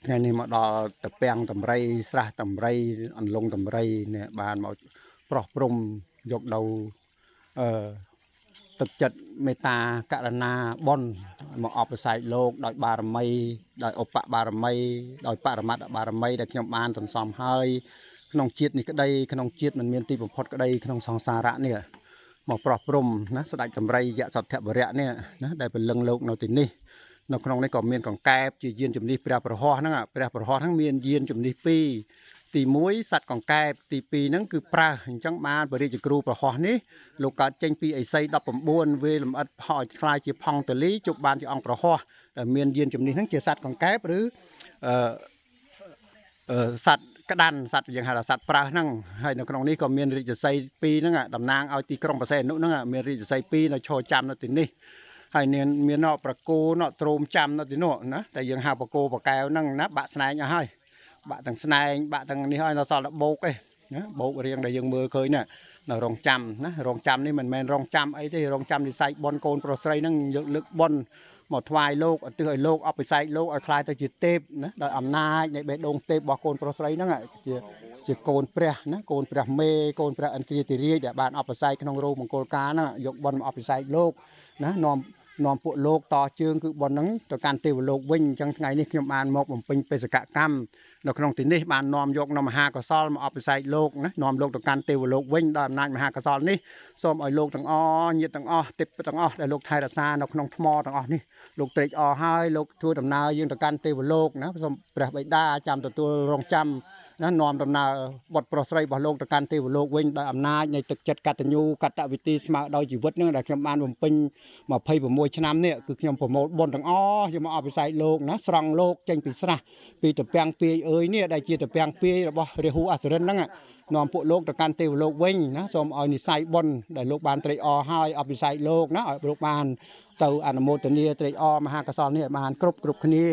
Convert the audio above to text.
ថ្ងៃនេះមកដល់ទៅពាំងតម្រៃស្រះតម្រៃអន្លង់តម្រៃនេះបានមកប្រោះព្រំយកដូវអឺទឹកចិត្តមេត្តាករណាបុណ្យមកអបិស័យលោកដោយបារមីដោយឧបបារមីដោយបរមត្តបារមីដែលខ្ញុំបានសន្សំហើយក្នុងជាតិនេះក្តីក្នុងជាតិមិនមានទីបំផុតក្តីក្នុងសង្សារៈនេះមកប្រោះព្រំណាស្ដេចតម្រៃយសទ្ធវរៈនេះណាដែលពលឹងលោកនៅទីនេះនៅក្នុងនេះក៏មានកង្កែបជាយានជំនិះព្រះប្រហោះហ្នឹងព្រះប្រហោះហ្នឹងមានយានជំនិះ2ទី1សัตว์កង្កែបទី2ហ្នឹងគឺប្រើសអញ្ចឹងបានបរិយាគ្រូប្រហោះនេះលោកកើតចេញពីឥសី19វេលំអិតផោខ្លាយជាផង់តលីជប់បានជាអង្គប្រហោះដែលមានយានជំនិះហ្នឹងជាសัตว์កង្កែបឬសัตว์ក្តាន់សัตว์យើងហៅថាសัตว์ប្រើសហ្នឹងហើយនៅក្នុងនេះក៏មានរាជសី2ហ្នឹងតំណាងឲ្យទីក្រុងបរសេនុហ្នឹងមានរាជសី2នៅឈរចាំនៅទីនេះហើយមានណកប្រគោណកទ្រោមចាំនៅទីនោះណាតែយើងហៅប្រគោប្រកែវហ្នឹងណាបាក់ស្នែងអស់ហើយបាក់ទាំងស្នែងបាក់ទាំងនេះហើយនៅសល់តែបោកឯណាបោករៀងដែលយើងមើលឃើញណានៅរងចាំណារងចាំនេះមិនមែនរងចាំអីទេរងចាំនិស័យបនកូនប្រុសស្រីហ្នឹងយកលើកបនមកថ្វាយលោកឧទ្ទិសឲ្យលោកអបិស័យលោកឲ្យខ្លាយទៅជាទេពណាដោយអំណាចនៃបេះដូងទេពរបស់កូនប្រុសស្រីហ្នឹងជាកូនព្រះណាកូនព្រះមេកូនព្រះឥន្ទ្រាធិរាជដែលបានអបិស័យក្នុងរោងមង្គលការហ្នឹងយកបនមកអបិស័យលោកណានាំពួកលោកតជើងគឺប៉ុណ្ណឹងទៅកាន់ទេវលោកវិញអញ្ចឹងថ្ងៃនេះខ្ញុំបានមកបំពេញបេសកកម្មនៅក្នុងទីនេះបាននាំយកនៅមហាកុសលមកអបិស័យលោកណានាំលោកទៅកាន់ទេវលោកវិញដោយអំណាចមហាកុសលនេះសូមឲ្យលោកទាំងអស់ញាតិទាំងអស់ទេពទាំងអស់ដែលលោកថែរក្សានៅក្នុងថ្មទាំងអស់នេះលោកត្រេកអរហើយលោកធ្វើដំណើរយើងទៅកាន់ទេវលោកណាសូមព្រះបិតាចាំទទួលរងចាំណានាំដំណើរបុត្រប្រុសស្រីរបស់លោកទៅកាន់ទេវលោកវិញដោយអំណាចនៃទឹកចិត្តកតញ្ញូកតវិធីស្មើដោយជីវិតនឹងដែលខ្ញុំបានបំពេញ26ឆ្នាំនេះគឺខ្ញុំប្រមូលបុណ្យទាំងអស់យកមកអភិសេកលោកណាស្រង់លោកចេញពីស្រះពីតពាំងពាយអើយនេះដែលជាតពាំងពាយរបស់រាហូអសុរិនហ្នឹងនាំពួកលោកទៅកាន់ទេវលោកវិញណាសូមឲ្យនិស័យបុណ្យដែលលោកបានត្រេកអរហើយអភិសេកលោកណាឲ្យលោកបានទៅអនុមោទនាត្រេកអរមហាកុសលនេះបានគ្រប់គ្នា